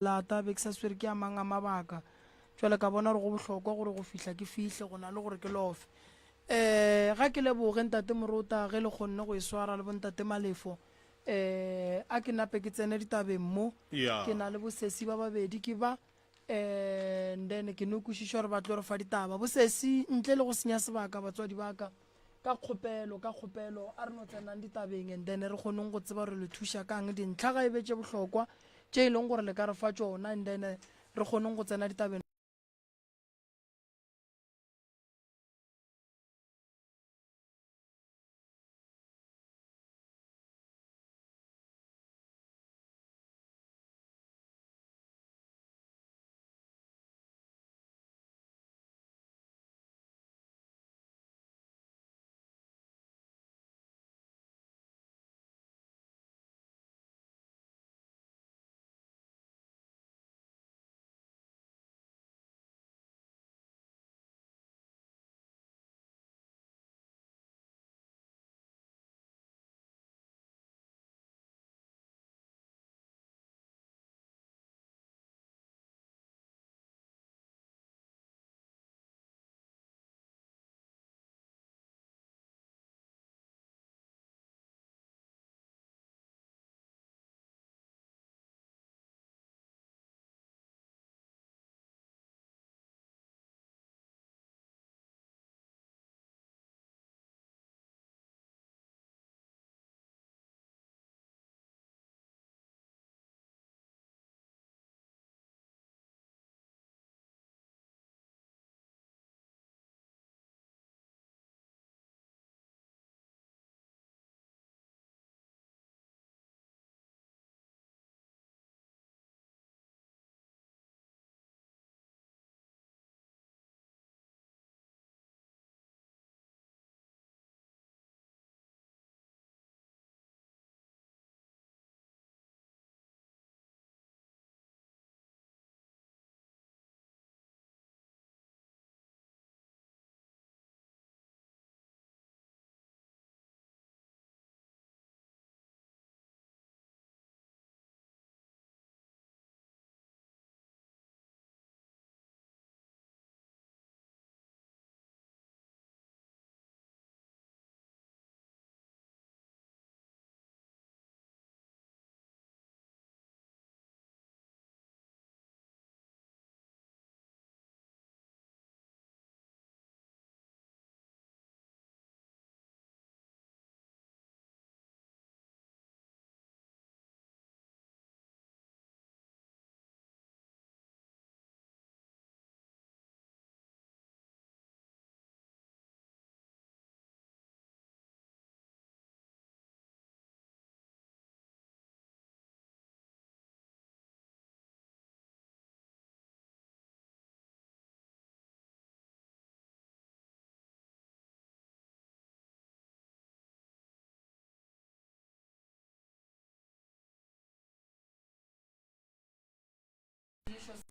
lata be ke sa swere ke a mang a mabaka jwale ka bona gore go bohlokwa gore go fihla ke fihle go na le gore ke lofe ga ke leboge ntate Morota ge le kgonne go e swara le bontate Malefo a ke nape ke tsene ditabeng mo ke na le bosesi ba babedi ke ba then ke no kwešiša gore ba tlo re fa ditaba bosesi ntle le go senya sebaka batswadi baka ka kgopelo a re no tsenang ditabeng and then re kgoneng go tseba gore le thuša kang dintlha ga e betse bohlokwa tše e leng gore le ka re fa tšona and then re kgoneng go tsena ditabeng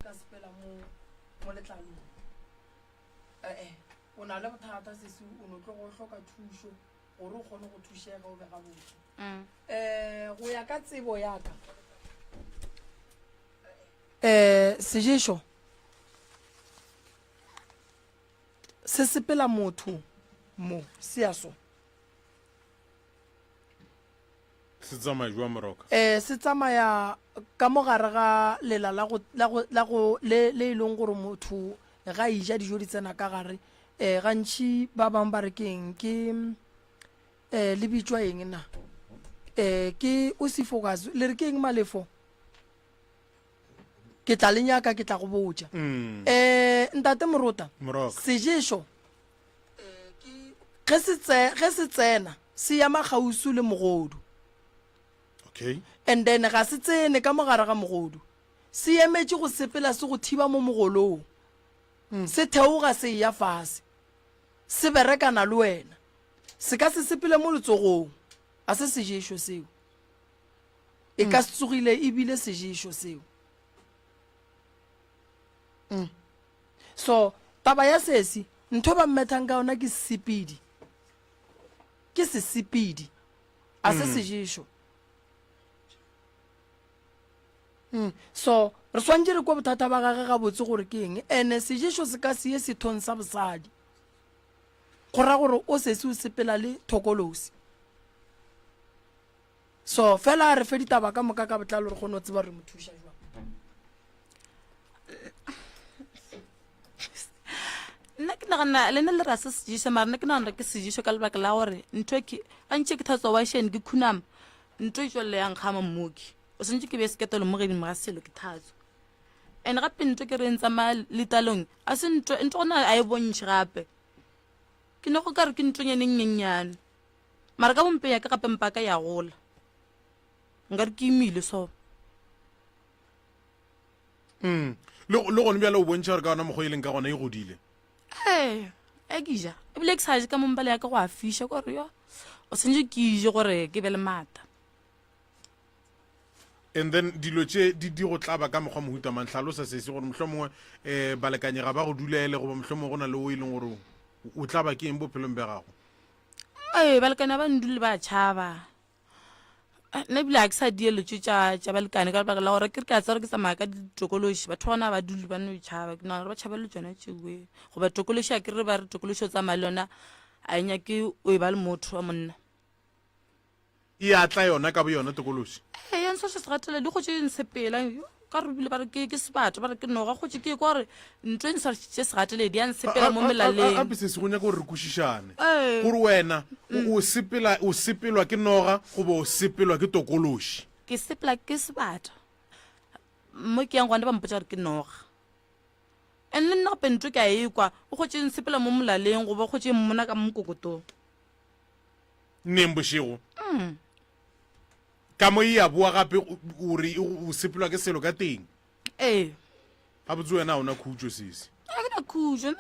ka sepela mo letlalong o na le bothata sesi o no tlo go hloka thušo gore o kgone go thušega o be ga botse go ya ka tsebo yaka seješo se sepela motho mo se ya so se tsamaya jwa moroka se tsamaya ka mogare ga lela le e leng gore motho ga ija dijo di tsena ka gare gantši ba bang ba re keng ke le bitswa eng na ke o se focus le re ke eng Malefo ke tla le nyaka ke tla go botša ntate Morota seješo ge se tsena se ya magausu le mogodu and then ga se tsene ka mogare ga mogodu se emetše go sepela se go thiba mo mogolong se theoga se ya fase se berekana le wena se ka se sepele mo letsogong a se seješo seo e ka se tsogile ebile seješo seo so taba ya sesi ntho ba mmethang ka yona ke sesepedi a se seješo so re swantse re kwa bothata ba gage ga botse gore ke eng ene sejeso se ka se ye sethong sa bosadi go ra gore o sese o sepela le thokolosi so fela re fe ditaba ka moka ka botlalo re kgone o tseba re mo thuša jwang nna ke nagana le ne le ra se sejiso mara nna ke nagana ke sejiso ka lebaka la gore ntho ke antse ke thatso wa shene ke khunama ntho e tswele yang khama mmoki o sentse ke be seketelo mo gedimo ga selo ke thatso ene gape ntho ke re ntsa ma letalong a se ntho gona a e bontšhe gape ke ne go ka re ke ntho nyane nyenyane mara ka bompe ya ka gape mpaka ya gola nka re ke imile so le gone bjale o bontšha gore ka ona mokgwa e leng ka gona e godile e ke ja ebile ke sa je ka mombale ya ka go a fiša kore yo o sentse ke ije gore ke be le mata and then dilo tše di go tlaba ka mokgwa mohuta mantlhalosa sese gore mohlho mongwe balekanyega ba go dulele goba mohlho mongwe go na le o e leng gore o tlaba ke eng bophelong be gago balekane ba ndule ba tšhaba nna ebile a ke sa dieletso tša balekane ka lebaka la gore ke re ke a tsere ke tsamaya ka ditokološi batho gona ba dule ba no tšhaba ke nagana re ba tšhaba le tsona tšewe goba tokološi a ke re ba re tokološi o tsamaya le yona a enyake o e ba le motho wa monna e atla yona ka bo yona tokološi yanso se se gatela di gotse nsepela ka re bile ba re ke sebatho ba re ke noga gotse ke kwa gore ntho e nsatše se gateledi ya nsepela mo melaleng ape se se go nyaka gore re kwešišane gore wena o sepelwa ke noga goba o sepelwa ke tokološi ke sepela ke sebatho mo ke yang gone ba mpotsa gore ke noga and le nna gape ntho ke a ekwa o gotse nsepela mo molaleng goba o gotse mmona ka mokokotong neng bošego ka mo e ya boa gape gore o sepelwa ke selo ka teng ga botse wena a ona khutso sese a ke na khutso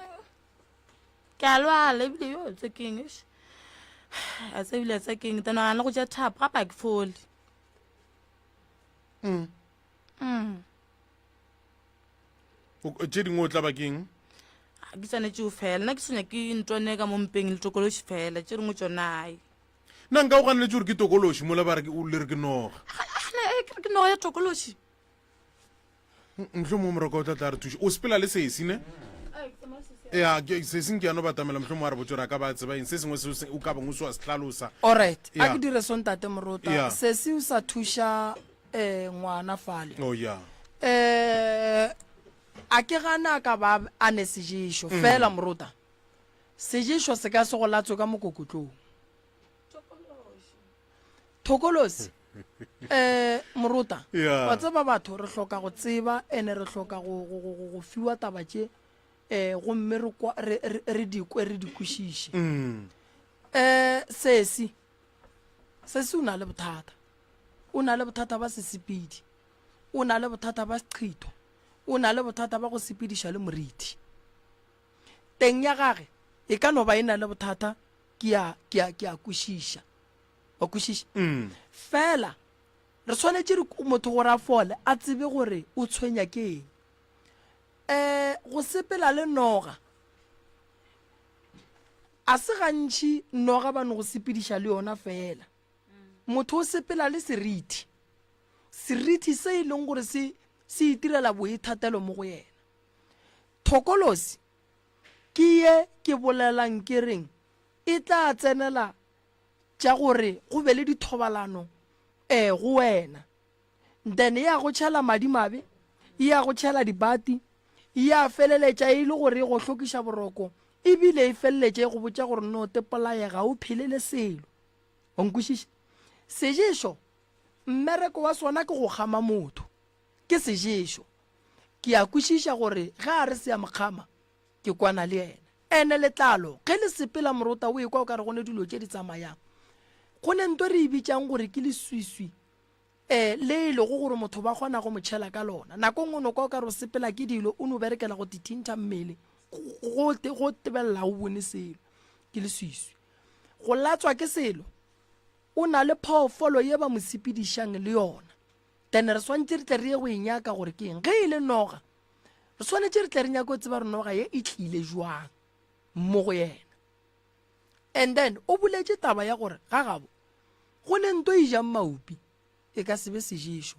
ke a lwala ebile yo tse keng a tse ebile tse keng tanagana go ja thapo gape a ke fole tše dingwe o tla ba keng ke tshwanetse o fela nna ke senya ke ntone ka mo mpeng le tokološi fela tše dingwe tsonae nna nka o ganeletse gore ke tokološi mola ba le re ke noga ke noga ya tokološi mohlho mo moroko o tla tla re thuša o sepela le sesi ne ya seseng ke ano batamela mohlho mo a re botse gore a ka ba tseba eng se sengwe se o ka bang o se wa se tlhalosa alright Yeah. a ke dire sontate morota Yeah. sese o sa thuša ngwana fale o ya a ke gana ka ba a ne sejeso fela morota sejeso se ka se go latswe ka mokokotlong thokolosi morota Yeah. wa tseba batho re hloka go tseba ene re hloka go fiwa taba tše gomme re dikwe re dikwešiše sesi o na le bothata o na le bothata ba sesepedi o na le bothata ba seqhitho o na le bothata ba go sepediša le moriti teng ya gage e ka no ba e na le bothata ke a kwešiša wa kwešiša fela re tshwanetse motho gore a fole a tsebe gore o tshwenya ke eng go sepela le noga a se gantši noga ba no go sepediša le yona fela motho o sepela le seriti se e leng gore se itirela boithatelo mo go yena thokolosi ke ye ke bolelang ke reng e tla tsenela tša gore go be le dithobalano go wena then ya go tšhela madimabe ya go tšhela dibati ya feleletša e le gore e go hlokiša boroko ebile e feleletša e go botša gore no tepolaega o phelele selo onkwešiša seješo mmereko wa sona ke go kgama motho ke seješo ke a kwešiša gore ga a re se ya mokgama ke kwana le ena ene letlalo ge le sepela morota o ekwa o ka re gone dilo tše di tsamayang go ne nto re e bitsang gore ke leswiswi le e lego gore motho ba kgona go motšhela ka lona nako ngwe no ka o ka re o sepela ke dilo o no berekela go tithinta mmele go tebelela o bone selo ke leswiswi go latswa ke selo o na le phoofolo ye ba mo sepedišang le yona then re swantse re tle re ye go e nyaka gore ke eng ge e le noga re swanetse re tle re nyaka o tseba re noga ye e tlile jwang mo go yena and then o boletse taba ya gore ga gabo go ne nto e jang maupi e ka sebe seješo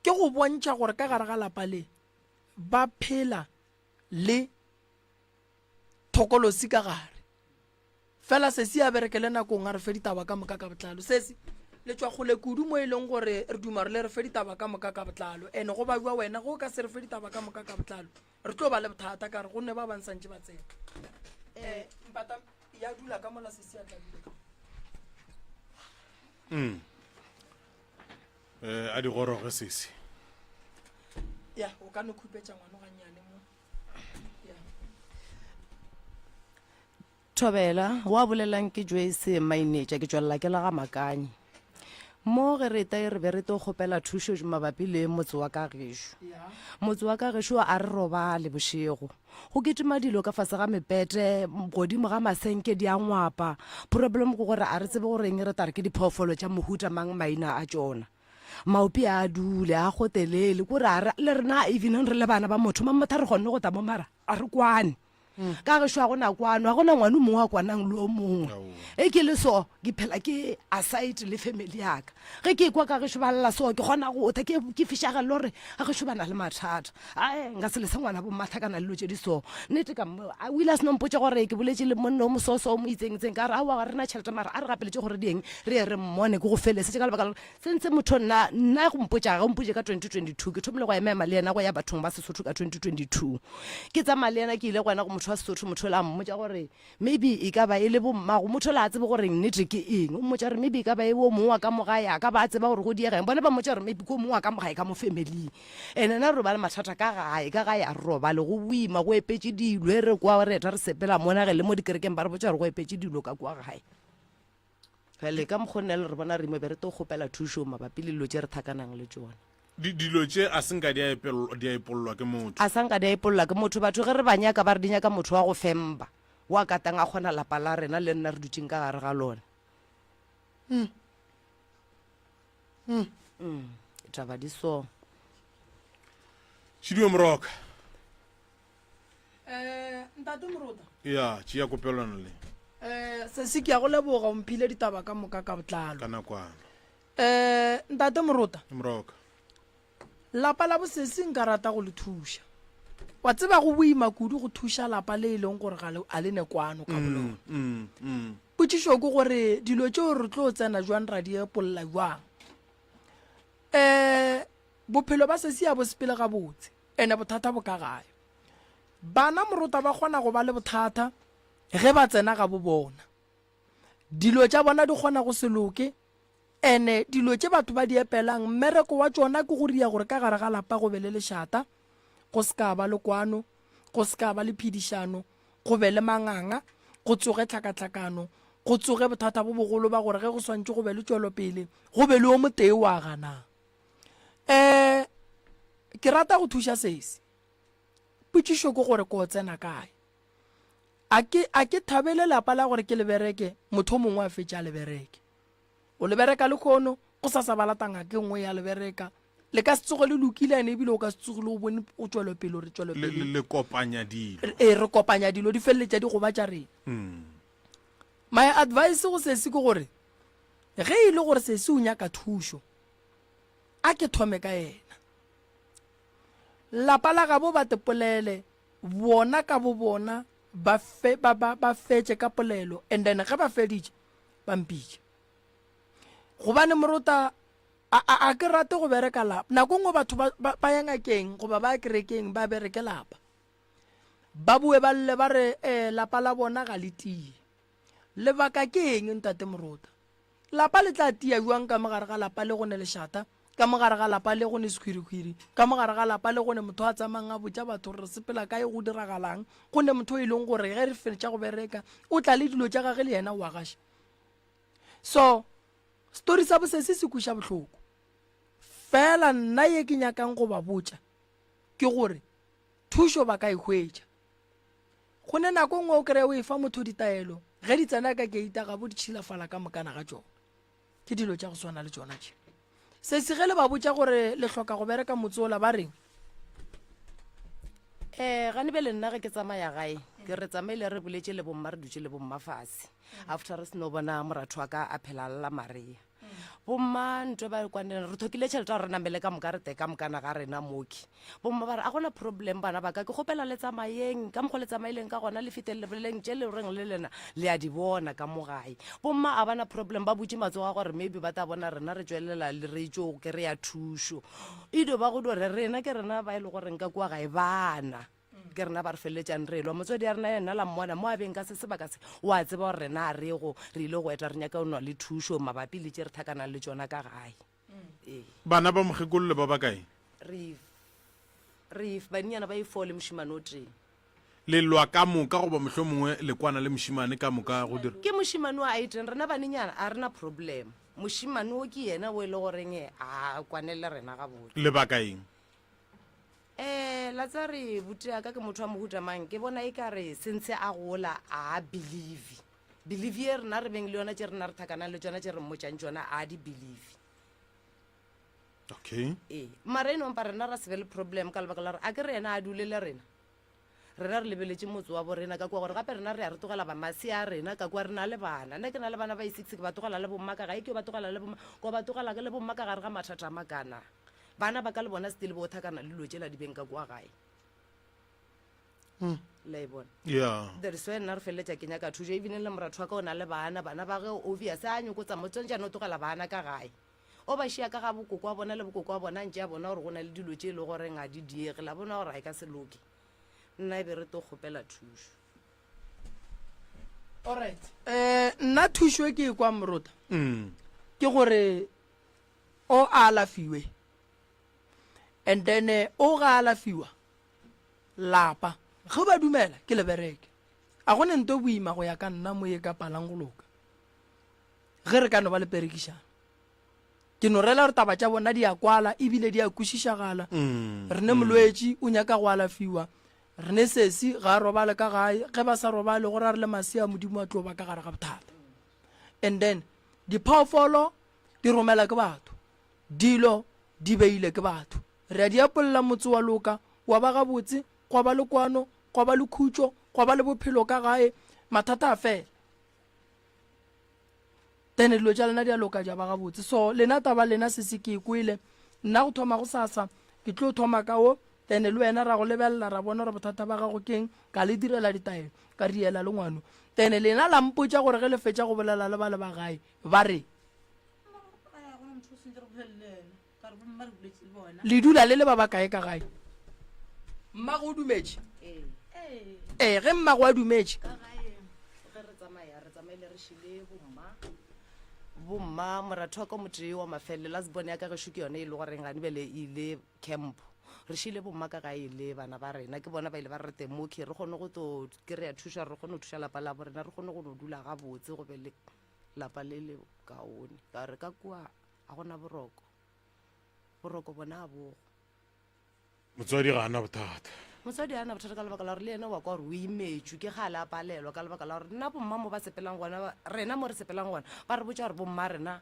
ke go bontšha gore ka gare ga lapa le ba phela le thokolosi ka gare fela se se a berekele nakong a re fe ditaba ka moka ka botlalo sese le tswa gole kudu mo e leng gore re duma re le re fe ditaba ka moka ka botlalo ene go ba bua wena go ka se re fe ditaba ka moka ka botlalo re tlo ba le bothata ka re gonne ba bantsantse ba tsena mpata ya dula ka mola sese a tlabile a di goroge sese ya o ka no khupetša ngwana gannyane mo ya Thobela wa bolelang ke Joyce Mainetša ke tswalla ke la ga Makanye mo ge re ta re be re to kgopela thušo mabapi le motse wa ka gešo motse wa ka gešo a re robale bošego go ketima dilo ka fase ga mepete godimo ga masenke di a ngwapa problem go gore a re tsebe goreng re tare ke diphoofolo tša mohuta mang maina a tšona maopi a dule a gotelele kore le rena even re le bana ba motho mamotha re kgonne go ta mo mara a re kwane ka gešo a gona kwano a gona ngwane mongwe a kwanang le o mongwe e ke le so ke phela ke aside le family yaka ge ke kwa ka gešo ba lla so ke gona go ta ke fišaga le gore a gešo ba na le mathata ae nka se le se ngwana bo matha kana le lo tše di so nnete ka o ile a se nompotse gore ke boletše le monne o mososo o mo itseng ka re a wa re na tšhelete mara a re gapeletse gore dieng re ye re mmone ke go felesetse ka lebaka sentse motho nna go mpotsa ga o mpotse ka 2022 ke thomile go emema le yena go ya bathong ba Sesotho ka 2022 ke tsamaya le yena ke ile go yena go motho wa Sesotho motho la mmotsa gore maybe e ka ba e le bommago motho la a tsebe gore nnete ke eng o mmotsa gore maybe e ka ba e wo mongwe ka moga ya ka ba tseba gore go diegeng bona ba mmotsa gore maybe ko mongwe ka moga ka mo family ene na re ba le mathata ka gae a roba le go buima go epetse dilo e re kwa re ta re sepela mona ge le mo dikerekeng ba re botsa gore go epetse dilo ka kwa gae fele ka mokgonne le re bona re mo be re to gopela thušo mabapi le dilo tše re thakanang le tsona dilo tše a senka di a epololwa ke motho a sanka di a epolola ke motho batho ge re ba nyaka ba re di nyaka motho wa go femba wa katang a kgona lapa la rena le nna re dutseng ka gare ga lona taba di so Šidio Moroka ntate Moruta ya tšea kopelano le se se ke ya go leboga o mphile ditaba ka moka ka botlalo ka nakwana ntate Moruta Moroka lapa la bosese nka rata go le thuša wa tseba go boima kudu go thuša lapa le e leng gore a le nekwano ka bolona potšišo ke gore dilo tšeo re tlo tsena jwang ra di epolola jwang bophelo ba sese ya bo sepele ga botse ene bothata bo ka gae bana Moruta ba kgona go ba le bothata ge ba tsena ga bo bona dilo tša bona di kgona go se loke ene dilo tše batho ba di epelang mmereko wa tšona ke go ria gore ka gare ga lapa go be le lešata go se ka ba le kwano go se ka ba le phedišano go be le manganga go tsoge tlhakatlhakano go tsoge bothata bo bogolo ba gore ge go swantse go be le tšwelopele go be le o motee wa ganang ke rata go thuša sese potšišo ke gore ko tsena kae a ke thabele lapa la gore ke lebereke motho mongwe a fetša lebereke o lebereka le kgono go sa sa balatanga ke nngwe ya lebereka le ka se tsogo le lokile ene ebile o ka se tsogile o bone o tšwelopele re tšwelopele le kopanya dilo re kopanya dilo di feleletša di goba tša rena my advice go sese ke gore ge e le gore sese o nyaka thušo a ke thome ka yena lapa la gabo ba tepolele bona ka bo bona ba fetše ka polelo and then ge ba feditše ba mpitše gobane Moruta a ke rate go bereka lapa nako nngwe batho ba ya ngakeng goba ba kerekeng ba bereke lapa ba bue ba lle ba re lapa la bona ga le tie lebaka ke eng ntate Moruta lapa le tla tia jwang ka mogare ga lapa le gone lešata ka mogare ga lapa le gone sekhwirikhwiri ka mogare ga lapa le gone motho a tsamang a botša batho re sepela kae go diragalang gone motho e leng gore ge re fetša go bereka o tla le dilo tša gage le yena wa gaša so story sa bosese se kuša bohloko fela nna ye ke nyakang go ba botša ke gore thušo ba ka e hwetša gone nako nngwe o kry-e o e fa motho ditaelo ge di tsena ka keita ga bo di tšhilafala ka mokana ga tšona ke dilo tša go swana le tšona tše se se ge le ba botša gore le hloka go bereka motseola ba reng gane be le nna ge ke tsamaya gae ke re tsamaile re boletše le bomma re dutše le bomma fase after re seno bona moratho wa ka a phela lla Maria bomma ntwe ba kwanela re thokile tšhelete a re namele ka moka re te ka mokana ga rena moki bomma ba re a gona problem bana ba ka ke kgopela le tsamayeng ka mokgo le tsamaileng ka gona le fitele leboleleng tše le reng le lena le a di bona ka mogae bomma a bana problem ba butse matsogo a gore maybe ba ta bona rena re tswelela le re tšo ke re ya thušo ido ba go dore rena ke rena ba e le goreng ka kua gae bana ke rena ba re feleletšang re elwa motswadi ya rena yena la mmona mo a beng ka se sebaka se wa tseba gore rena a re ile go eta re nyaka o nwa le thušo mabapi le tše re thakanang le tsona ka gae bana ba mokgekololle ba ba kae ref banyana ba ifole mošimane o teng le lwa ka moka goba mohlho mongwe le kwana le mošimane ka moka go dira ke mošimane wa aiteng rena banenyana a rena problem mošimane o ke yena o e le goreng a kwanele rena ga botse le bakaeng la tsa re buteaka ke motho wa mohutamang ke bona e ka re sentse a gola a believe ye rena re beng le yona tše rena re thakanang le tsona tše re mmotšang tsona a di believe okay mara e nompa rena ra se be le problem ka lebaka la gore a ke re ena a dulele rena re lebeletše motse wa borena ka kua gore gape rena re a re togela bamase a rena ka kua re na le bana nna ke na le bana ba i-6 ke ba togela le bomma ka gae ke ba togela le bomma ko ba togela ke le bomma ka gare ga mathata a makana bana ba ka le bona stile bo thakana le dilo tšela di beng ka kua gae la e bona yeah there is wena re feleletša ke nyaka thuso ebile le moratho wa ka o na le bana ba ge obvious a nyokotsa motswantšane o togela bana ka gae o ba šia ka ga bokoko wa bona le bokoko wa bona ntše a bona gore go na le dilo tše e le goreng a di diege la bona gore a e ka se loke nna e be re to kgopela thušo alright nna thušo e ke e kwa morota ke gore o a alafiwe and then o ga alafiwa lapa ge ba dumela ke lebereke a gone nto boima go ya ka nna mo ye ka palang go loka ge re ka no ba le perekišana ke no rela gore taba tša bona di a kwala ebile di a kwešišagala re ne molwetši o nyaka go alafiwa re ne sesi ga a robale ka gae ge ba sa robale gore a re le masea modimo a tlo ba ka gare ga bothata and then diphaofolo di romela ke batho dilo di beile ke batho re a di apolola motse wa loka wa ba gabotse kwa ba le kwano kwa ba le khutšo kwa ba le bophelo ka gae mathata a fela then dilo tša lena di a loka ja ba gabotse so lena taba lena sese ke ikwele nna go thoma go sasa ke tlo thoma ka o then le wena ra go lebelela ra bona gore bothata ba gago keng ka le direla ditaelo ka riela le ngwano then lena la mpotša gore ge le fetša go bolela le ba le ba gae ba re le dula le le ba bakae ka gae mmago o dumetše ge mmago a dumetše bomma moratho wa ka motee wa mafele la sebone ya ka gešo ke yone e le goreng gane bele ile camp re šile bomma ka gae le bana ba rena ke bona ba ile ba re temoki re kgone go to kry-a thuša re kgone go thuša lapa la borena re kgone go no dula gabotse go be le lapa le le kaone ka re ka kua a gona boroko bona a bogo motswadi ga ana bothata motswadi ana bothata ka lebaka la gore le ene wa kwa gore o imetšwe ke ga le a palelwa ka lebaka la gore nna bomma mo ba sepelang gona rena mo re sepelang gona ba re botša gore bomma rena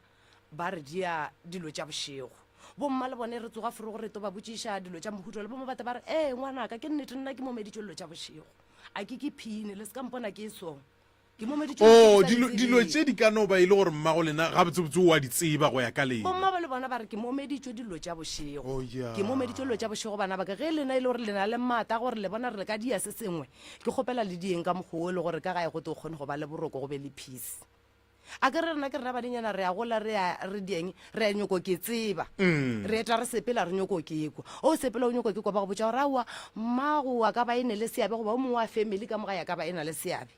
ba re dia dilo tša bošego bomma le bone re tsoga fore gore to ba botšiša dilo tša mohuto le bomma bata ba re ngwanaka ke nnete nna ke momeditšo dilo tša bošego a ke phine le se ka mpona ke song ke momeditšo dilo tše di ka no ba e le gore mmago lena gabotsebotse o a di tseba go ya ka lena bomma ba le bona ba re ke momeditšo dilo tša bošego Oh, yeah. ke momeditšo dilo tša bošego bana ba ka ge lena e le gore lena le maata gore le bona re le ka dia se sengwe ke kgopela le dieng ka mokgwa o e le gore ka gae go te o kgone go ba le boroko go be le peace a ke re rena ke rena badenyana re a gola re dieng re a nyoko ke tseba re eta re sepela re nyoko ke kwa o sepela o nyoko ke kwa ba go botša gore aowa mmago a ka ba ene le seabe goba o mongwe wa family ka moga ya ka ba ena le seabe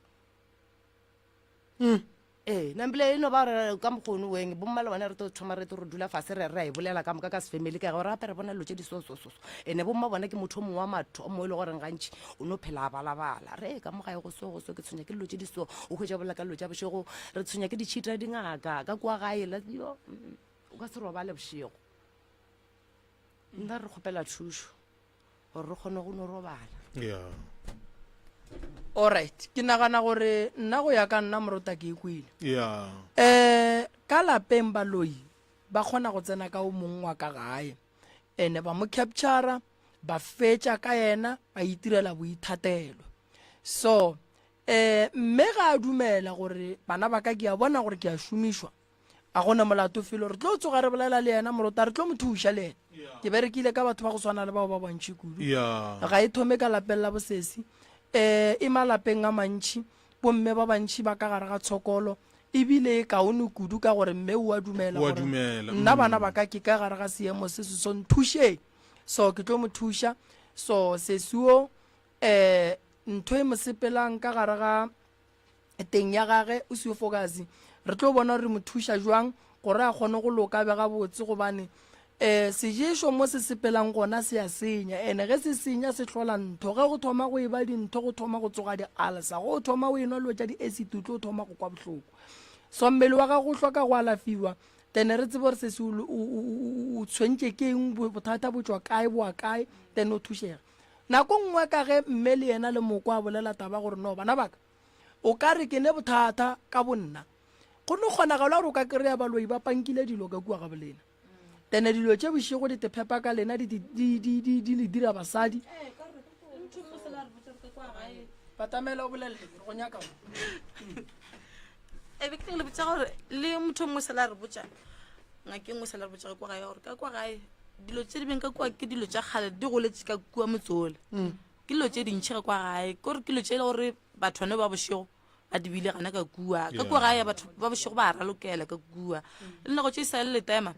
nambile eno ba re ka mokgone weng bomma le bone re to thoma re to re dula fase re a e bolela ka moka ka se family ka gore gape re bona dilo tše di sosososo ene bomma bona ke motho o mongwe wa mathomo e le goreng gantši o no phela a balabala re ka mogae go so ke tshwenya ke dilo tše di so o hwetša bolela ka dilo tša bošego re tshwenya ke ditšhita dingaka ka kua gae yo o ka se robale bošego nna re kgopela thušo gore re kgone go no robala yeah alright ke nagana gore nna go ya ka nna morota ke ikwile yeah ka lapeng baloi ba kgona go tsena ka o mongwe wa ka gae ene ba mo captura ba fetša ka yena ba itirela boithatelo so mme ga a dumela gore bana ba ka ke a bona gore ke a šomišwa a gona molato felo re tlo tsoga re bolela le ena morota re tlo mo thuša le ena ke berekile ka batho ba go swana le bao ba bantšhi kudu ya ga e thome ka lapeng la bosesi e malapeng a mantšhi bomme ba bantšhi ba ka gare ga tshokolo ebile e kaone kudu ka gore mme o a dumela O a gore dumela, nna bana ba ka ke ka gare ga seemo se se so nthušeng so ke tlo mo thuša so sesuo ntho e mo sepelang ka gare ga teng ya gage o seo fokase re tlo bona re mo thuša jwang gore a kgone go loka be ga botse gobane seješo mo se sepelang gona se a senya ene ge se senya se tlhola ntho ge go thoma go e ba dintho go thoma go tsoga di-alsa go thoma go enwa lo tša di-acid o tlo thoma go kwa bohloko so mmele wa gago o hloka go alafiwa then re tsebe gore sese o tshwentše ke eng bothata bo tswa kae boa kae then o thušega nako nngwe ka ge mme le yena le moko a bolela taba gore no bana baka o ka re ke ne bothata ka bonna go ne kgonagalo gore o ka kry-a baloi ba pankile dilo ka kua ga bolena then dilo tše bošego di tepepa ka lena di le dira basadi batamela o bolelele go nyaka e be ke teng le botsa gore le motho mongwe sela re botsa ngakeng ngwe sela re botsa kwa gae gore ka kwa gae dilo tse di beng ka kua ke dilo tša kgale di goletse ka kua motsole ke dilo tše dintšhi ga kwa gae kore ke dilo tše e le gore batho bane ba bošego ba dibile gana ka kua ka kua gae batho ba bošego ba ralokela ka kua le nako tše e sa le letema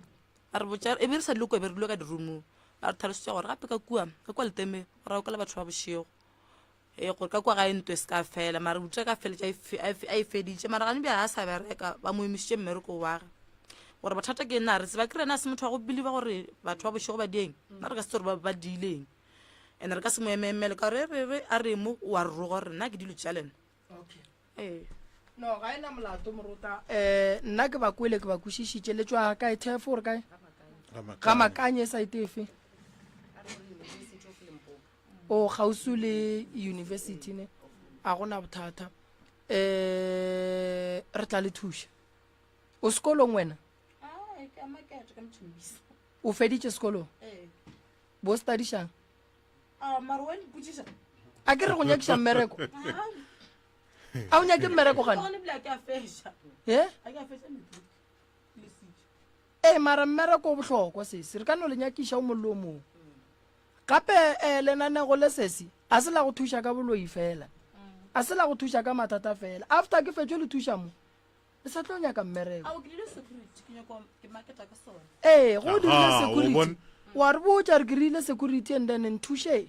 a re botsa e be re sa dilo kwa be re dilo ka dirumong ba re tlhalositša gore gape ka kua leteme go raokela batho ba bošego gore ka kwa gae ntwe se ka fela mare botsa ka feletša a e feditše mara gane bja a sa bereka ba mo emisitše mmereko wa ge gore bothata ke nna re tseba ke rena se motho wa go believa gore batho ba bošego ba dieng na re ka se tse gore ba diileng and re ka se mo ememele ka gore re a re mo wa re roga gore nna ke dilo tša lena no ga ena molato morota nna ke ba kwele ke ba kwešišitše le tswa kae thefo gore kae ga makanye e saete efe o gausu le university ne a gona bothata re tla le thuša o sekolong wena o feditše sekolong bo studišang a ke re go nyakiša mmereko a o nyake mmereko gane mara mmereko o bohlokwa sese re ka no le nyakiša o mollo o moo gape lenanego le sesi a se la go thuša ka boloi fela a se la go thuša ka mathata fela after ke fetšo le thuša mo le sa tlo nyaka mmereko go dirile security wa re botša re kerile security and then nthuše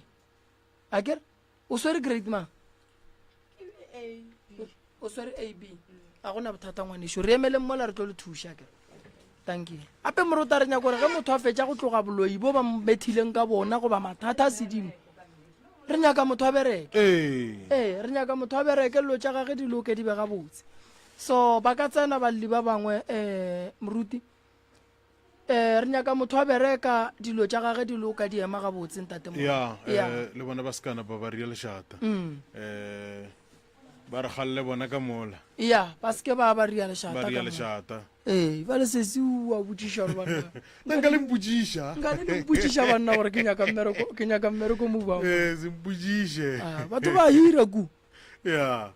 a kere o swere grade ma o swere ab a gona bothata ngwanešo re emele mmola re tlo le thuša kere thank you ape morota re nyaka gore ge motho a fetša go tloga boloi bo ba mmethileng ka bona goba mathata a sedimo re nyaka motho a bereke re nyaka motho a bereke lelo tša gage di loke di be ga botse so ba ka tsena balli ba bangwe moruti re nyaka motho a bereka dilo tša gage di loka di ema ga botse ntate le bona ba sekana ba ba ria lešata ba re galle bona ka mola ya ba seke ba ria ba ria lešata ba le sesi wa botšiša gore banna nka le mpotšiša nka le mpotšiša banna gore ke nyaka mmereko mo bao se mpotšiše batho ba hira ku ya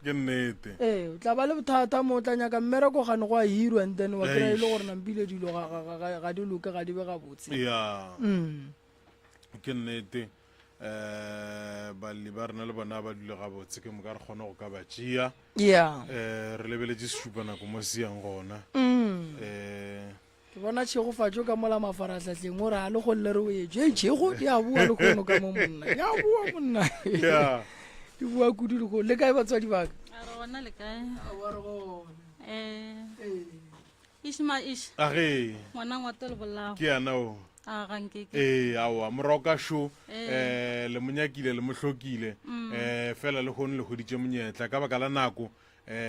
ke nnete o tla ba le bothata mo o tla nyaka mmereko gane go a hirwa and then wa kry-a e le gore nampile dilo ga di loke ga di be ga botse ya ke nnete balli ba rena le bona ba dule ga botse ke mo ka re kgone go ka ba tšea re lebeletše sešupanako mo seang gona ke bona tšhegofatšo ka mola mafaratlhatlheng o re a le golle re o etse tšhego di a boa le kgono ka mo monna di a boa monna di boa kudu le kgono le kae batswadi baka ke yanao aowa morago ka šo le monyakile le mohlokile fela le kgone le goditše monyetla ka baka la nako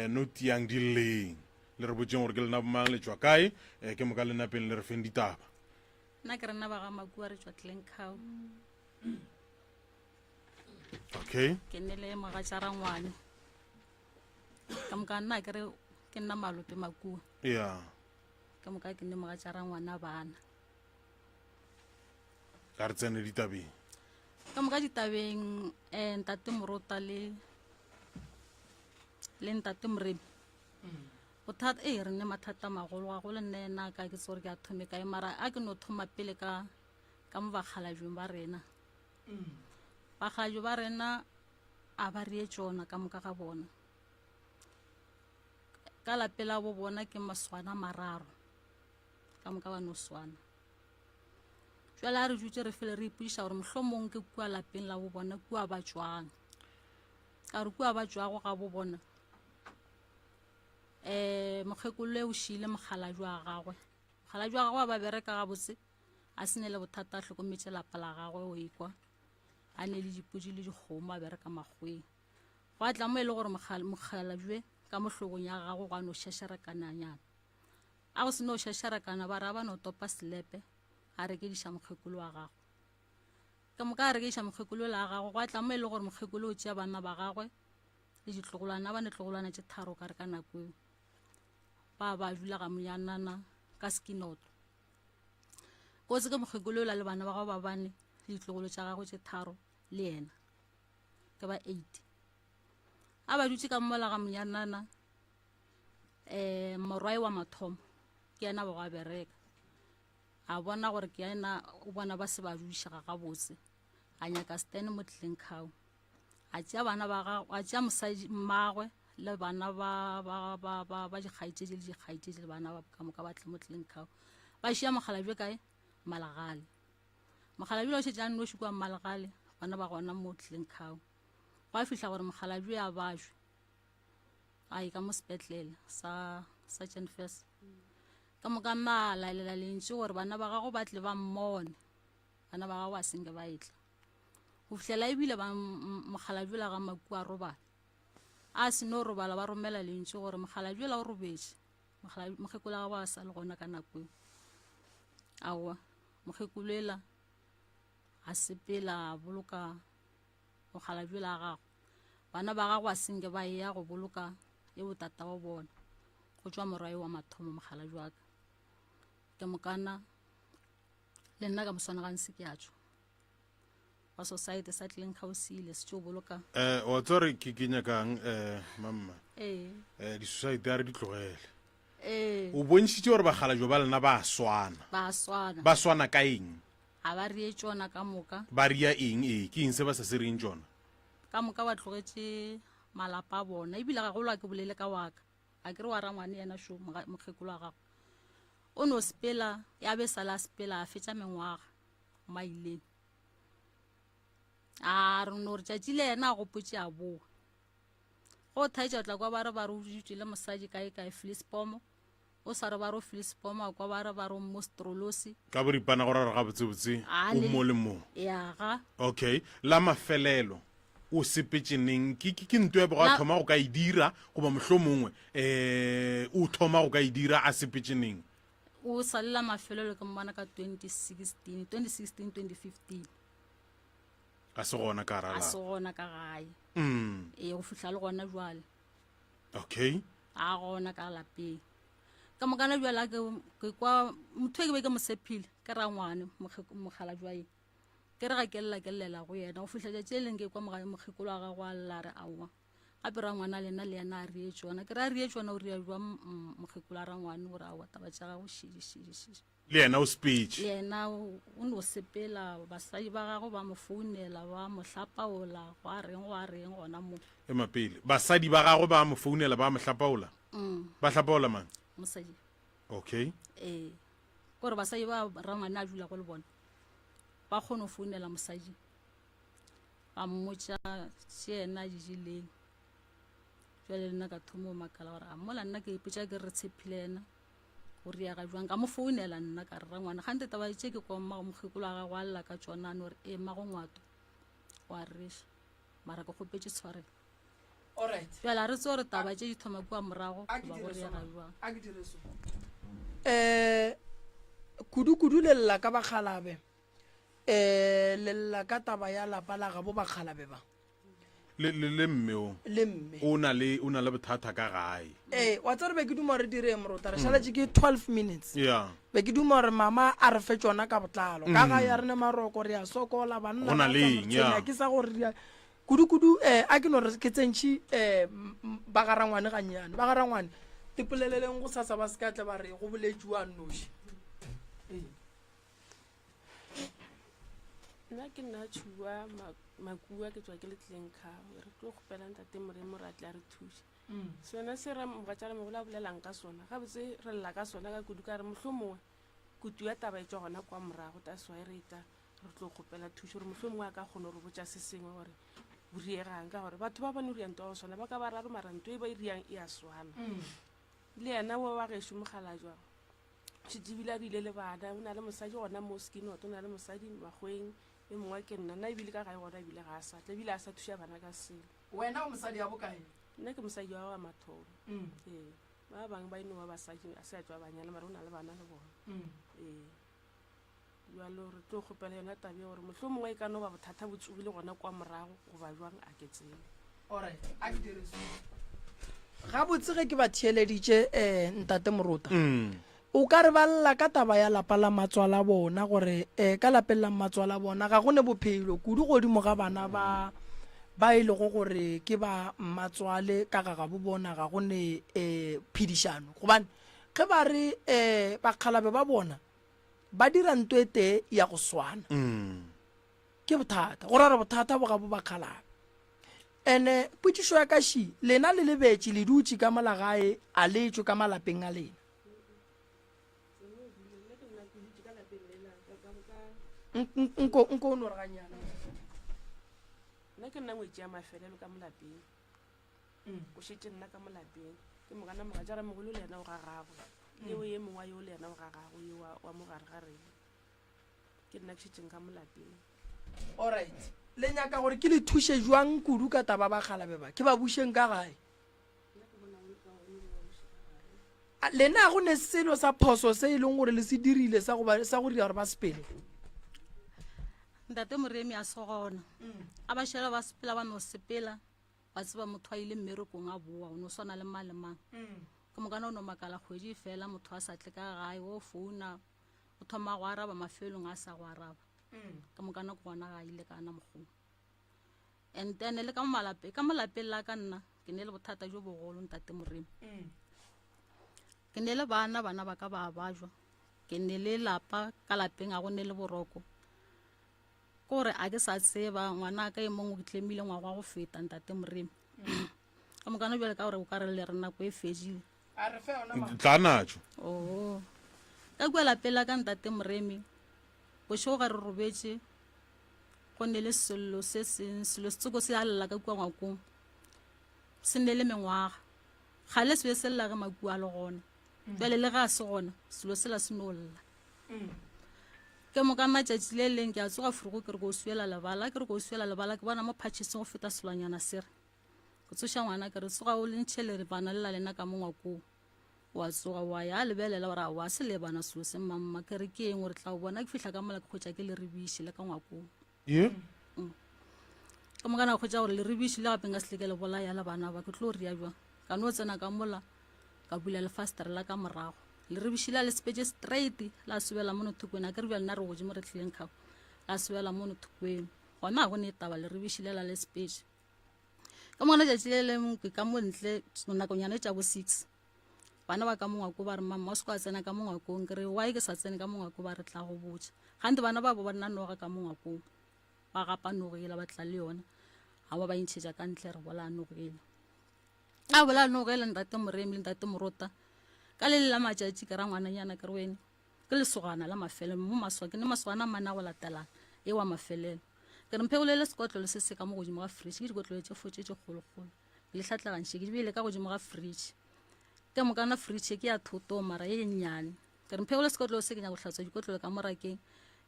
no tiang di leng le re botseng gore ke lena bomang le tswa kae ke mo ka lenapeng le re feng ditaba nna ke rena ba ga makua re tswa tlenkgao okay ke ne le mogatšara ngwane ka moka nna ke re ke nna malope makua ka moka ke ne mogatšara ngwana bana ka re tsene ditabeng ka moka ditabeng ntate morota le ntate moremi bothata re nne mathata magolo ga go le nne ena ka ke tsore ke a thome kae mara a ke no thoma pele ka mo bakgalajong ba rena bakgalajo ba rena a ba rie tsona ka moka ga bona ka lapela bo bona ke maswana mararo ka moka ba no swana jwale a re jutse re fele re ipuisa gore mohlomong ke kua lapeng la bo bona kua ba tswang ka re kua ba tswago ga bo bona mokgekolo o shile mogalajo a gagwe a ba bereka ga botse a sene le bothata a hlokometse lapa la gagwe o ekwa a ne le dipudi le dikgomo a bereka magweng go a tla mo e le gore mogalajo ka mohlogong ya gagwe go a no shasharekananyana a go se no shasharekana ba ra ba no topa slepe a rekediša mokgekolo wa gagwe ka moka a rekediša mokgekolo la gagwe go a tla mo e le gore mokgekolo o tšea bana ba gagwe le ditlogolwana ba ne tlogolwana tše tharo ka re ka nako eo ba dula ga monyanana ka skinoto go se ke mokgekolo la le bana ba gagwe ba bane le ditlogolo tša gagwe tše tharo le yena ke ba 8 a ba dutse ka mmola ga monyanana morwai wa mathomo ke yena ba go a bereka a bona gore ke yena o bona ba se ba dudišaga ga botse a nyaka stene mo tlileng khao a tšea bana ba gagwe a tšea mosadi mmagwe le bana ba dikgaitšedi le dikgaitšedi le bana ba ka moka ba tle mo tlileng khao ba šia mogalajo kae malagale mogalajo o šetše a nnoši kua malagale bana ba gona mo tlileng khao go a fihla gore mogalajo ya bajwe a ka mo sepetlele sa Jenfest ka moka mma laelela lentši gore bana ba gago ba tle ba mmone bana ba gago a senge ba etla go fihlela ebile mogalajo la ga maku a robala a se no robala ba romela lentši gore mogalajo la o robetše mokgekolo ga ba sa le gona ka nako aowa mokgekolo ela a sepela a boloka mogalajo la gago bana ba gago a senge ba ya go boloka e botata wa bona go tšwa morwai wa mathomo mogalajo wa ka ke mokana le nna ka moswanagantse ke a tšwa wa society sa tlileng kgausile se tšo boloka wa tsore ke nyakang mamma di-society a re di tlogele o bontšhitše gore bakgalajo ba lena ba swana ka eng a ba rie tsona ka moka ba ria eng ke eng se ba sa se reng tsona ka moka ba tlogetše malapa a bona ebile ga golo a ke bolele ka waka a ke re wa rangwane yena šo mokgekolo wa gago o no sepela ya be sala sepela a fetša mengwaga maileng a re no re tšatši le yena a gopotše a boa go thaetša tla kwa ba re o dutse le mosadi kae Flispomo o sa re ba re o Flispomo a kwa ba re o Mostrolosi ka boripana go rara ga botsebotse o mo le mo yaga okay la mafelelo o sepetšeneng ke nto ya bego a thoma go ka e dira goba mohlomongwe o thoma go ka e dira a sepetšeneng o salela mafelelo ke mmana ka 2016 2015 a se gona ka rala a se gona ka gae go fihla le gona jwale okay a gona ka lapeng ka mokana jwale ke kwa motho ke be ke mosepile ke ra ngwane mogala jwae ke re ga ke llela go yena go fihla tšatši e leng ke kwa mokgekolo wa gagwe a lla re aowa gape ra ngwana lena le yena a rie tsona ke re a rie tsona o ria jwa mokgekolo a ra ngwane gore aowa taba tša gago šidi le yena o speech le yena o no sepela basadi ba gago ba mo founela ba mo hlapaola go a reng gona mo mapele basadi ba gago ba mo founela ba mo hlapaola ba hlapaola mang mosadi okay gore basadi ba rangwane a dula go le bona ba kgone go founela mosadi ba mmotša se yena dijileng jwale le nna ka thomo makala gore a mola nna ke ipotša ke re tshepile yena go riaga jwang ka mo founela nna ka re rangwana gante taba tše ke kwa mokgekolo wa gagwe a lla ka tsonane gore mago ngwato go a reša mara ke kgopetše tshwarela jwale a re tse gore taba tše di thoma kua morago ba go riaga jwang kudu le lla ka bakgalabe le lla ka taba ya lapa la gabo bakgalabe ba le mme o na le bothata ka gae wa tsere be ke duma re dire morota re šaletše ke 12 minutes yeah be ke duma gore mama a re fe tsona ka botlalo ka ga ya rene maroko re a sokola banna ke sa gore kudu a ke no re ke tsentši ba garangwane gannyane ba garangwane tipoleleleng go sasa ba sekatle ba re go boletšiwa noši nna ke nna tšhua makua ke tswa ke le tleng kgao re tlo kgopela ntate moremo re atle a re thuše sona se ra mogatšala mogolo a bolelang ka sona ga botse re lela ka sona ka kudu ka re mohlho mongwe kutu ya taba e tswa gona kwa morago ta swa re eta re tlo kgopela thuše gore mohlho mongwe a ka kgona gore botša se sengwe gore boriegang ka gore batho ba bane o rianto wa sona ba ka ba raro maranto e ba e riang e a swana le yena wo wa gešo mogala jwa šetebile a rile le bana o na le mosadi gona mo skinoto o na le mosadi magweng e mongwe ke nna nna ebile ka gae gona ebile ga a satla ebile a sa thuša bana ka selo wena o mosadi ya bokae nna ke mosadi wa matholo ee ba bangwe ba eno ba basadi a se a tswa banyana mare o na le bana le bona ee jalo re tlo kgopela yona tabe gore mohlho mongwe e ka no ba bothata bo tsogile gona kwa morago goba jwang a ke tsebe alright a ke direse ga botse ge ke ba theeleditše ntate Morota o ka re ba lla ka taba ya lapa la matswala bona gore ka lapeng la matswala bona ga gone bophelo kudu godimo ga bana ba e lego gore ke ba matswale ka ga bo bona ga gone phedišano gobane ge ba re bakgalabe ba bona ba dira ntho e tee ya go swana ke bothata go rara bothata bo ga bo bakgalabe ene potšišo ya kaši lena le lebetše le dutše ka malagae a letšwe ka malapeng a lena nko o no re ganyana nna ke nna ngwetši ya mafelelo ka molapeng o šetse nna ka molapeng ke mogana mogatšara mogolo le yena o gagago leo ye mongwe yo le yena o gagago ye wa mogare ga rena ke nna ke šetseng ka molapeng alright le nyaka gore ke le thuše jwang kudu ka taba ba kgalabe ba ke ba bušeng ka gae lena go ne selo sa phoso se e leng gore le se dirile sa go dira gore ba sepele ntate Moremi a segona a ba šela ba sepela ba no sepela ba tseba motho a ile mmerekong a boa o no swana le mang le mang ke mokana o no makala kgwedi fela motho a sa tle ka gae o founa o thoma go araba mafelong a sa go araba ka mokana ko gona ga ile kana mogolo and then le ka malapeng la ka nna ke ne le bothata jo bogolo ntate Moremi ke ne le bana ba ka ba jwa ke ne le lapa ka lapeng a go ne le boroko gore a ke sa tseba ngwana ka e mongwe ke tlemile ngwa go feta ntate Moremi ka mokana bjale ka gore o ka re le rena ko e fedile tla natšo ka kua lapeng la ka ntate Moremi bošego ga re robetse go ne le selo se seng selo setsoko se a lela ka kua ngwakong se ne le mengwaga ga le se be se lela ge makua le gona jale le ga se gona selo sela se no lla ke mo ka matšatši le leng ke a tsoga furugo ke re go suela lebala ke bona mo phatšheseng go feta selwanyana sere go tsoša ngwana ke re tsoga o lentšhe le re bana lela lena ka mo ngwakong wa tsoga wa ya lebelela gore a wa se le bana selo se mamma ke re ke eng gore tla o bona ke fihla ka mola ke kgotša ke le rebiše le ka ngwakong ka mokana kgotša gore le rebiše le gape nka seleke le bolaya le bana ba ke tlo ria jwa ka no tsena ka mola ka bula lefastere la ka morago le rebiše la le sepetse straight la sebela mono thokweni a ke re bjale nna re goje mo re tlileng kgao la sebela mono thokweni gona go ne taba le rebiše la le sepetse ka mona tšatši le lengwe ke ka mo ntle nakonyana e tša bo 6 bana ba ka mongwako ba re mama o se ko a tsena ka mongwakong ke re why ke sa tsene ka mongwako ba re tla go botša gante bana ba bo ba nna noga ka mongwakong ba gapa nogela ba tla le yona ga ba intšhetša ka ntle re bola nogela a bola nogela ntate Moremi le ntate Morota ka le la matšatši ke ra ngwananyana ke re wene ke lesogana la mafele mo maswa ke ne maswana mana go latelana e wa mafelelo ke re mphegolele sekotlolo se se ka mo godimo ga fridge ke dikotlolo tše fotse tše kgolokgolo le hlatlagantšhe ke dibile ka godimo ga fridge ke mokana fridge ke ya thoto mara e nnyane ke re mphegole sekotlolo se ke nya go hlatswa dikotlolo ka morakeng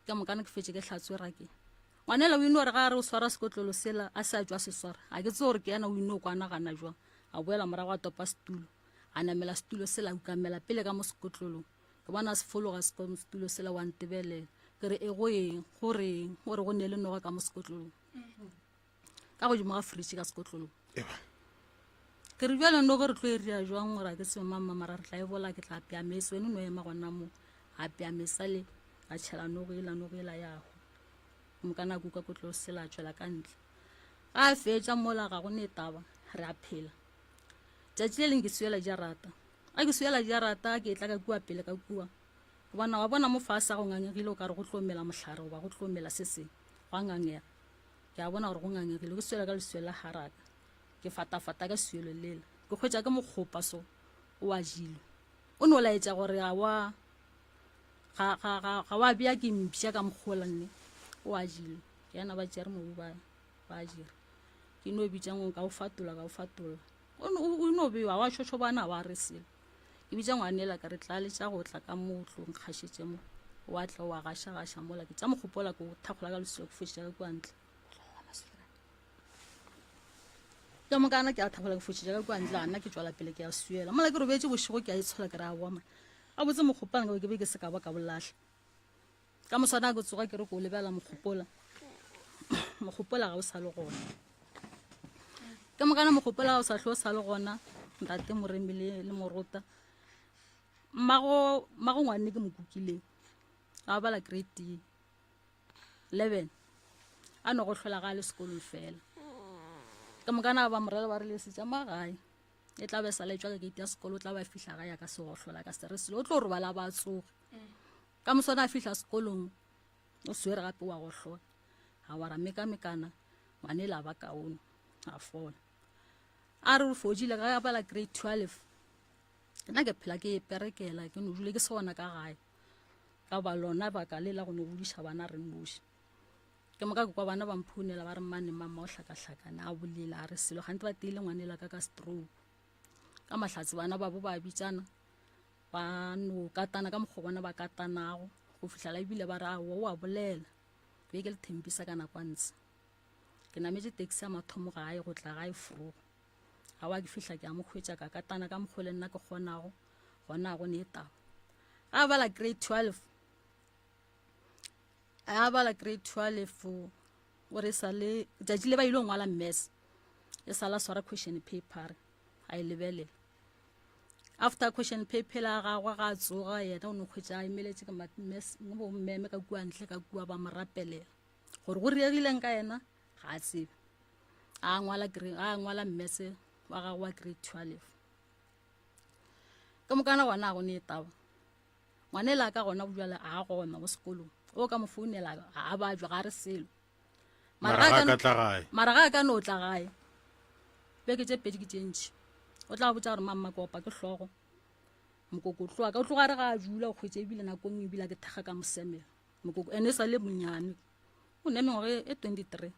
ke mokana ke fetse ke hlatswe rakeng ngwanela o ino re ga re o swara sekotlolo sela a se a jwa se swara a ke tse gore ke yana o ino o kwanagana jwang a boela morago a topa setulo a namela setulo sela a ukamela pele ka mo sekotlolong ke bona se fologa setulo sela wa ntebelela ke re e go eng gore go ne le noga ka mo sekotlolong ka godimo ga fridge ka sekotlolong ke re bjale no gore tlo e ria jwang gore a ke se mama mara re tla e bola ke tla apeamese wene no ema gona mo a apeamesa le a tšhela nogela yago mokana kuka kotlolo sela a tšwela ka ntle ga a fetša mola ga go ne taba re a phela tšatši le leng ke suela jarata a ke suela diarata ke tla ka kua pele ka kua wa bona mo fasa go ngangegile o ka re go tlomela mohlare ba go tlomela se se go ngangega ke a bona gore go ngangegile ke suela ka lesuela haraka ke fata ka suelo lela ke khwetsa ke mokgopa so o a jilo o no laetsa gore ga wa bia ke mpšha ka mokgola nne o a jilo ke yana ba tsere mo ba jira ke no bitsa ngo ka o fatola o no bewa wa tshotso bana wa re sele ke bitsa ngwanela ka re tla le tsa go tla ka motlo nkgashetse mo wa tla wa gasha mola ke tsa mo gopola go thakgola ka lesoko fetša ka kwantle ke mo kana ke a thakgola go fetša ka kwantle ana ke tswala pele ke a suela mola ke robetse bošego ke a itshola ke ra wa ma a botse mo gopana ke be ke se ka ba ka bolahle ka mo swana go tsoga ke re go lebela mo gopola ga o sa le gona ke mo kana mo gopola ga o sa hlo sa le gona ntate moremile le morota mago ngwane ke mokukile a bala grade 11 a no go hlola ga le sekolong fela ka mokana ba morela ba re le setsa magae e tla be sa le tswa ka gate ya sekolo tla ba fihla ga ya ka se go hlola ka seresile o tlo re bala ba tsoga ka mosona a fihla sekolong o swere gape wa go hlola ga wa ra mekana ngwane la ba kaone a fola a re fojile ga bala grade 12 nna ke phela ke perekela ke no dule ke sona ka gae ka ba lona ba ka lela go no budisha bana re noši ke moka kwa bana ba mphunela ba re mane mama o hlaka-hlakana a bolela a re selo gante ba tile ngwanela ka stroke ka mahlatsi bana ba bo ba bitsana ba no katana ka mokgobana ba katanago go fihla ebile ba re a wa bolela be ke le thempisa kana kwantse ke nametse taxi ya mathomo gae go tla gae furu ga wa ke fihla ke a mo khwetsa ka katana ka mokgole nna ke gonago ne taba a bala grade 12 o re sale tšatši le ba ile ngwala mess e sala swara question paper a e lebelela after question paper la gagwe ga tsoga yena o no khwetsa a emeletse ka mess mo mmeme ka kua ntle ka kua ba morapelela gore go riegileng ka yena ga tsebe a ngwala mess wa ga wa grade 12 ka mokana gona go ne taba ngwanela ka gona bjala a gona mo sekolong o ka mo founela a ba jwa ga re selo mara ga ka no tla gae be ke tse pedi ke tšentši o tla botsa gore mama kopa ke hlogo mokoko tloa ka o tloga re ga jula o khwetse ebile nakong ebile ke thega ka mosemela mokoko ene sa le monyane o neme gore e 23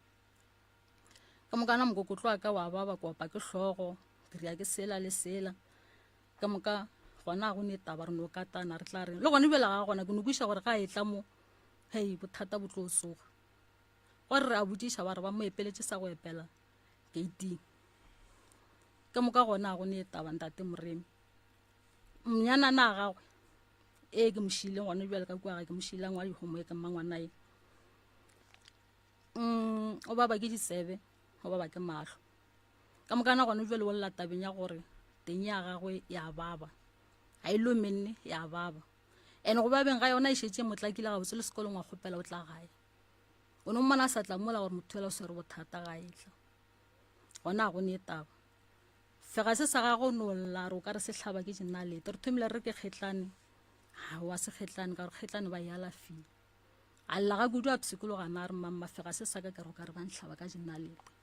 ka mokana mokoko tloa ka wa ba kopa ke hlogo ke ria ke sela le sela ka moka gona go ne taba re no katana re tla re le gone bela ga gona ke no buša gore ga e tla mo hei bothata bo tlo tsoga gore re a botiša ba re ba mo epeletse sa go epela gate ka moka gona go ne taba ntate moremi mnyana na gagwe e ke mošile ngwane bjale ka kua ga ke mošile ngwa dihomo e ke mangwanae o baba ke disebe o baba ke mahlo ka moka na gone bjale o lla tabeng ya gore teng ya gagwe ya baba a ilo menne ya baba ene go babeng ga yona e šetse motlakile ga botse le sekolong wa kgopela o tla gae o no mmana sa tla mola gore motho ela o swere bothata ga etla gona go ne taba fega se sa gago no lla re o ka re se tlhaba ke dinalete re thomile re ke kgetlane wa se kgetlane ka re kgetlane ba yala file a lla ga kudu a psikologana a re mamma fega se sa ka ke re o ka re ba ntlhaba ka dinalete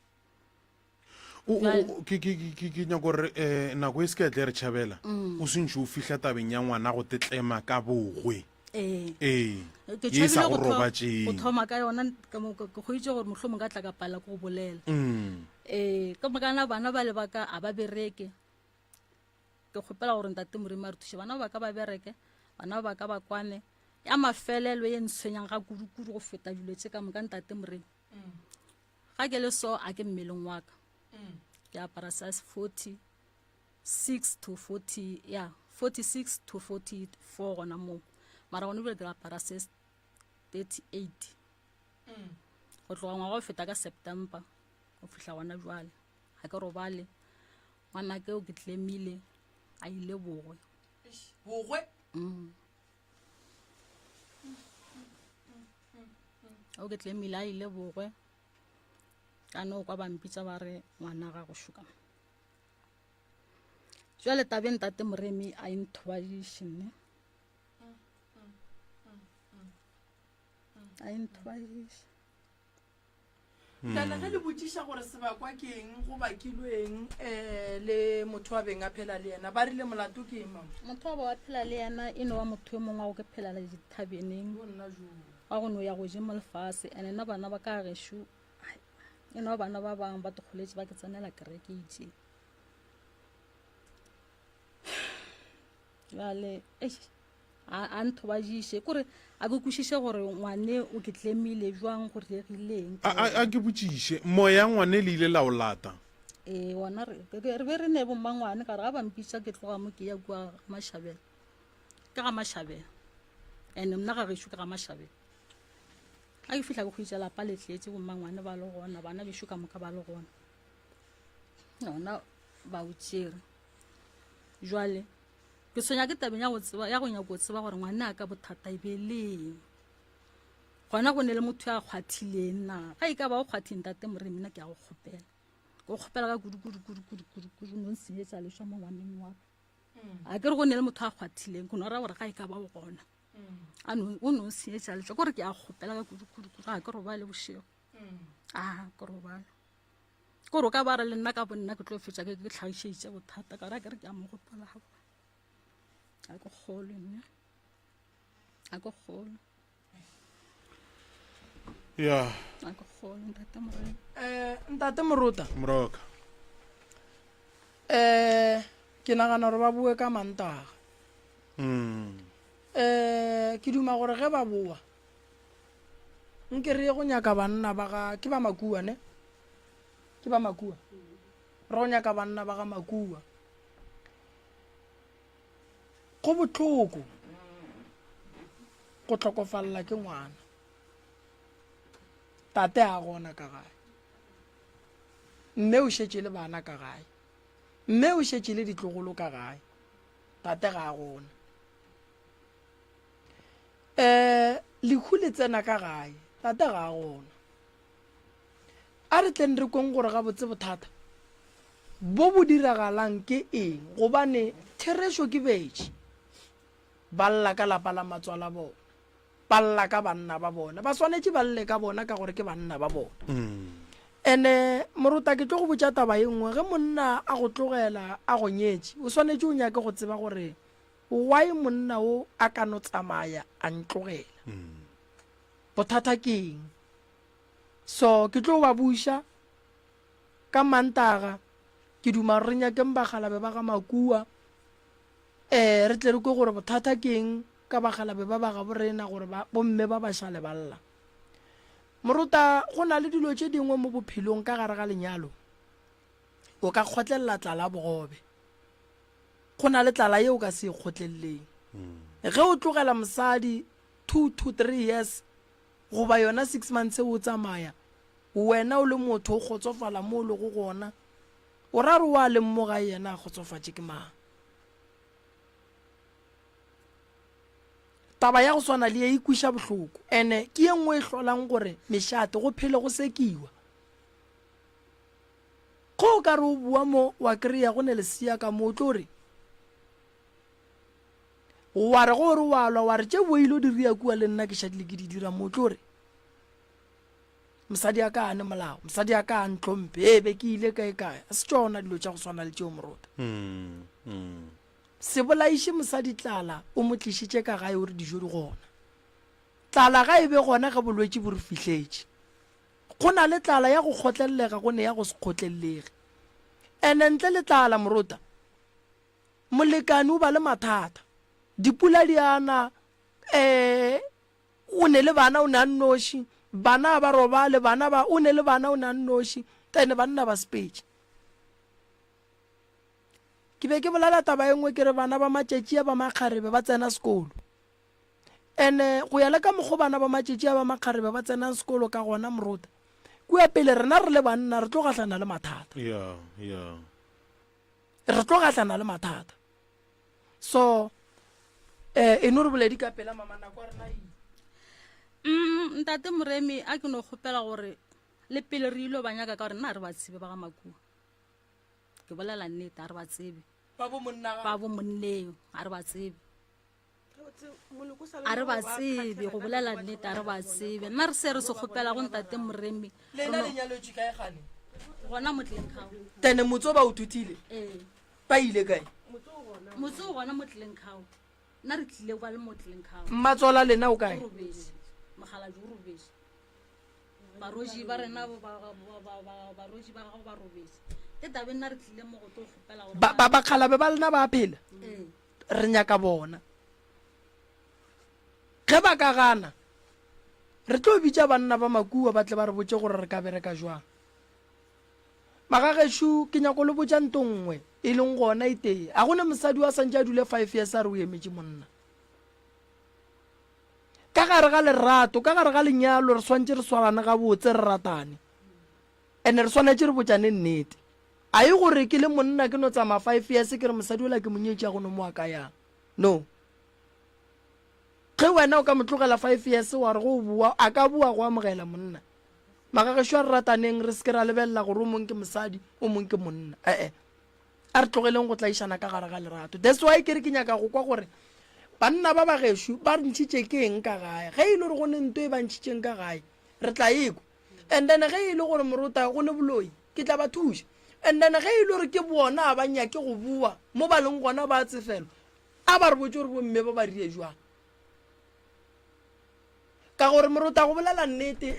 ke nyako gore nako e se ka tle re tšhabela o sentše o fihla tabeng ya ngwana go tetlema ka bogwe ye sa go robatšeng go thoma ka yona ke go itse gore mohlomong ka tla ka pala ko go bolela ka mokana bana ba le baka a ba bereke ke kgopela gore ntate moremi a re thuše bana ba ka ba bereke bana ba ka ba kwane ya mafelelo ye ntshwenyang ga kudu-kudu go feta dilo tse ka moka ntate moremi ga ke le so a ke mmeleng wa ka ke apara size 46 to 40 46 to 44 gona mo mara gone bile ke apara size 38 go tloga ngwaga go feta ka September go fihla gona jwale ga ke robale ngwana ke o ke tlemile a ile bogwe o ke tlemile a ile bogwe ka no kwa ba mpitsa ba re ngwana ga go shuka jwale tabeng tate moremi a inthobadiše nne a inthobadiše kana ge le botsiša gore sebakwa ke eng go bakilweng le motho wa beng a phela le yena ba rile molato ke eng mama motho wa ba wa phela le yena e ne wa motho yo mongwe wa go ke phela le dithabeneng wa go no ya go je mo lefase and ena bana ba ka gešo ena wa bana ba bangwe ba tokgoletše ba ke tsenela kereke itše jale a nthobadiše kore a ke kwešiše gore ngwane o ke tlemile jwang go diegileng a ke botšiše moya ngwane le ile la o lata wona re be re ne bommangwane ka re ga bampitša ke tloga mo ke ya kua mašhabela ke ga mašhabela and mna ga gešo ke ga mašhabela a ke fihla ke go itša lapa letletse bommangwane ba le gona bana bešo ka moka ba le gona yona ba o tšere jwale ke sonya ke tabeng ya go nyaka go tseba gore ngwane a ka bothata e beleng gona go ne le motho ya kgwathileng na ga e ka ba o kgwathing tate moremi nna ke ya go kgopela go kgopela ka kudu no nsenyetša leswa mo ngwaneng wa a ke re go ne le motho a kgwathileng go no ra gore ga e ka ba o gona o no nsenyetša leswa kore ke ya kgopela ka kudu ga ke roba le bošego ke robala kore o ka bara le nna ka bonna ke tlo fetša ke tlhagišeditše bothata ka ra ke re ke a mo gopela ga a ke kgolo nne a ke kgolo ya a ke kgolo ntate moremi ntate morota moroka ke nagana gore ba bue ka mantaga ke duma gore ge ba boa nke re ye go nyaka banna ba ga ke ba makua ne ke ba makua re go nyaka banna ba ga makua go botlhoko go tlhokofalela ke ngwana tate a gona ka gae mme o šetše le bana ka gae mme o šetše le ditlogolo ka gae tate ga a gona lehu le tsena ka gae tate ga a gona a re tleng re kweng gore ga botse bothata bo bo diragalang ke eng gobane thereso ke betše ba lla ka lapa la matswala bona ba lla ka banna ba bona ba swanetše ba lle ka bona ka gore ke banna ba bona ene morota ke tlo go botša taba ye nngwe ge monna a go tlogela a go nyetše o swanetše o nyake go tseba gore why monna o a ka no tsamaya a ntlogela bothata ke eng so ke tlo ba buša ka mantaga ke duma re nyakeng bagalabe ba ga makua re tle re kwe gore bothata ke eng ka bagalabe ba ba ga borena gore bomme ba bašale ba lla moruta go na le dilo tše dingwe mo bophelong ka gare ga lenyalo o ka kgotlelela tlala bogobe go na le tlala ye o ka se e kgotleleleng ge o tlogela mosadi 2 to 3 years goba yona 6 months o tsamaya wena o le motho o kgotsofala mo o le go gona o ra re wa le mmoga yena a kgotsofatše ke mang taba ya go swana le e ikwiša bohloko ene ke ye nngwe e hlolang gore mešate go phele go sekiwa go o ka re o bua mo wa kry-a go ne lesea ka mo o tlo re wa re gore wa lwa wa re tše boile o diria kua le nna ke šadile ke di dira mo o tlo re mosadi a ka ane molao mosadi a ka ntlhomphe ebe ke ile kae kae a se tšona dilo tša go swana le tšeo morota se bolaiše mosadi tlala o mo tlišitše ka gae gore dijo di gona tlala ga e be gona ge bolwetse bo re fihletse go na le tlala ya go kgotlelega go ne ya go se kgotlelelege ene ntle le tlala morota molekane o ba le mathata dipula di ana o ne le bana o ne a nnoši bana ba robale bana ba o ne le bana o ne a nnoši tene banna ba sepetse ke be ke bolela taba e nngwe ke re bana ba matšatši a ba makgarebe ba tsena sekolo ene go ya le ka mokgo bana ba matšatši a ba makgarebe ba tsenang sekolo ka gona morota kua pele rena re le banna re tlo gahlana le mathata re tlo gahlana le mathata so eno re boledi ka pela mamanako a rena ntate moremi a ke no kgopela gore le pele re ilo ba nyaka ka gore nna re ba tsebe ba ga makua ke bolela nnete a re ba tsebe ba bo monna ba bo monneo a re ba tsebe a re ba tsebe go bolela nnete a re ba tsebe nna re se re se kgopela go ntate moremi lena le nyaletswe kae gane gona motleng kgao tene motso ba o thutile ba ile kae motse o gona motleng kgao nna re tlile kwa le motleng kgao mmatsola lena o kae mogalaji o robetse baroji ba rena baroji ba gago ba robetse ke tabe nna re tlile mo go tlo kgopela gore bakgalabe ba lena ba phela re nyaka bona ge ba ka gana re tlo bitša banna ba makua ba tle ba re botse gore re ka bereka jwang magagešo ke nyako le botša nto nngwe e leng gona itee a gona mosadi wa santse a dule 5 years a re o emetse monna ka gare ga lerato ka gare ga lenyalo re swantse re swalane ga botse re ratane ande re swanetse re botšane nnete a ye gore ke le monna ke no tsamaya 5 years ke re mosadi ola ke monyetši a gono mo a ka yang no ge wena o ka mo tlogela 5 years wa re go bua a ka bua go amogela monna magagešo a re rataneng re seke ra lebelela gore o mongwe ke mosadi o mongwe ke monna a re tlogeleng go tlaišana ka gare ga lerato that's why ke re ke nyaka go kwa gore banna ba bagešo ba re ntšhitše ke eng ka gae ge e le gore go ne nto e ba ntšhitšeng ka gae re tla eko and then ge e le gore morota go ne boloi ke tla ba thuša and then ge e le gore ke bona ba nyake go bua mo ba leng gona ba tsefelo a ba re botse gore bomme ba ba rie jwang ka gore morota go bolela nnete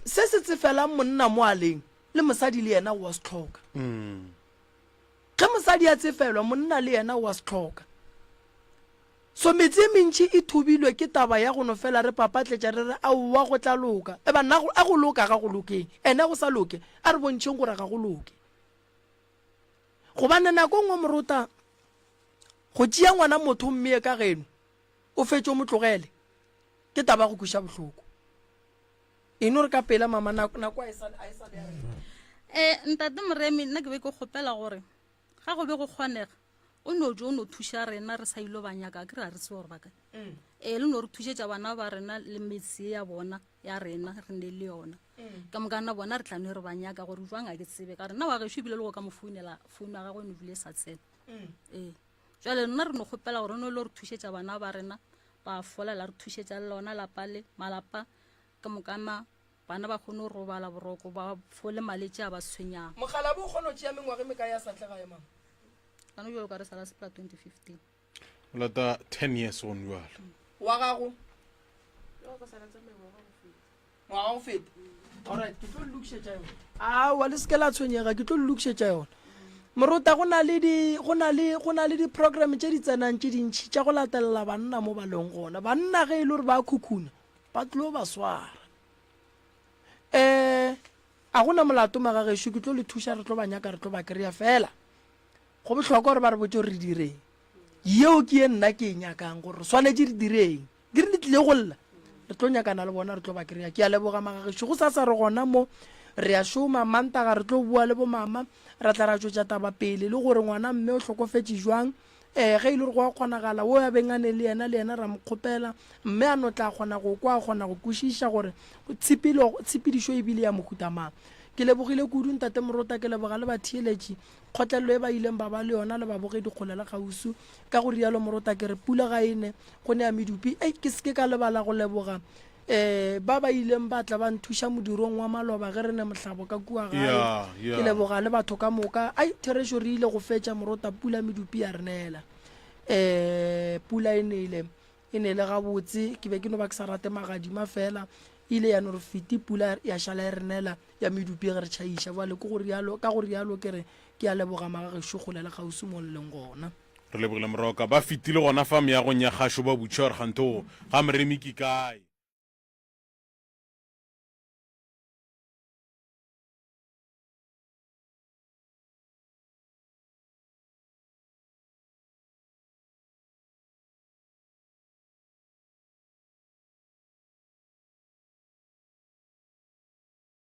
se se tsefelang monna mo aleng le mosadi le yena wa se tlhoka ge mosadi a tsefelwa monna le yena wa se tlhoka so metse e mentši e thubilwe ke taba ya go no fela re papatletša re re aowa go tla loka e banna a go loka ga go lokeng ene go sa loke a re bontšheng gore ga go loke gobane nako ngwe morota go tšea ngwana motho mme ka geno o fetse o mo tlogele ke taba go kuša bohloko eno re ka pela mama nako a e sa ntate moremi nna ke be ke kgopela gore ga go be go kgonega o no jo o no thuša rena re sa ilo banyaka ke re a re se gore baka le no re thušetša bana ba rena le metse ya bona ya rena re ne le yona ka mokana bona re tlano re banyaka gore jwang a ke tsebe ka re nna wa gešo ebile le go ka mo founela founu ya gagwe no bile sa tsena jale nna re no kgopela gore no le re thušetša bana ba rena ba folela re thušetša le lona lapa le malapa ka mokana bana ba kgone go robala boroko ba fole maletše a ba tshwenyago mogala bo o kgone go tšea mengwage me ka ya satlega ye mama kana jalo ka re sala sepela 2015 o lata 10 years on jalo wa gago ngwaga go feta alright ke tlo lokišetša yone wa le seke la tshwenyega ke tlo lokišetša yone morota go na le di-program tše di tsenang tše dintšhi tša go latelela banna mo baleng gona banna ge e le gore ba khukhuna ba tlo ba swara a gona molato magagešo ke tlo le thuša re tlo ba nyaka re tlo ba kry-a fela go bohlokwa gore ba re botse gore re direng yeo ke ye nna ke e nyakang gore re swanetse re direng ke re le tlile go lla re tlo nyakana le bona re tlo ba kry-a ke a leboga magagešo go sa re gona mo re a šoma mantaga re tlo bua le bo mama ra tla ra tšwetša taba pele le gore ngwana mme o tlhokofetse jwang ge e le gore go a kgonagala wo a beng a ne le yena ra mokgopela mme a no tla kgona go kwa a kgona go kwešiša gore tshepedišo e bile ya mohuta mang ke lebogile kudu ntate morota ke leboga le batheeletši kgotlelelo e ba ileng ba ba le yona le babogedi kgolela gausu ka go rialo morota ke re pula ga ene go ne ya medupi ke seke ka lebala go leboga ba ba ileng ba tla ba nthuša modirong wa maloba ge re ne mohlabo ka kua gae ke leboga le batho ka moka thereso re ile go fetša morota pula medupi ya re neela pula e ne le gabotse ke be ke no ba ke sa rate magadima fela ile ya no re fete pula ya šala e re neela ya medupi ge re tšhaiša bale ka go rialo ke re ke a leboga magagešo kgolela gausi mo leleng gona re lebogile moroka ba fetile gona fam ya go nya kgašo ba butša gore ganto ga moremi ke kae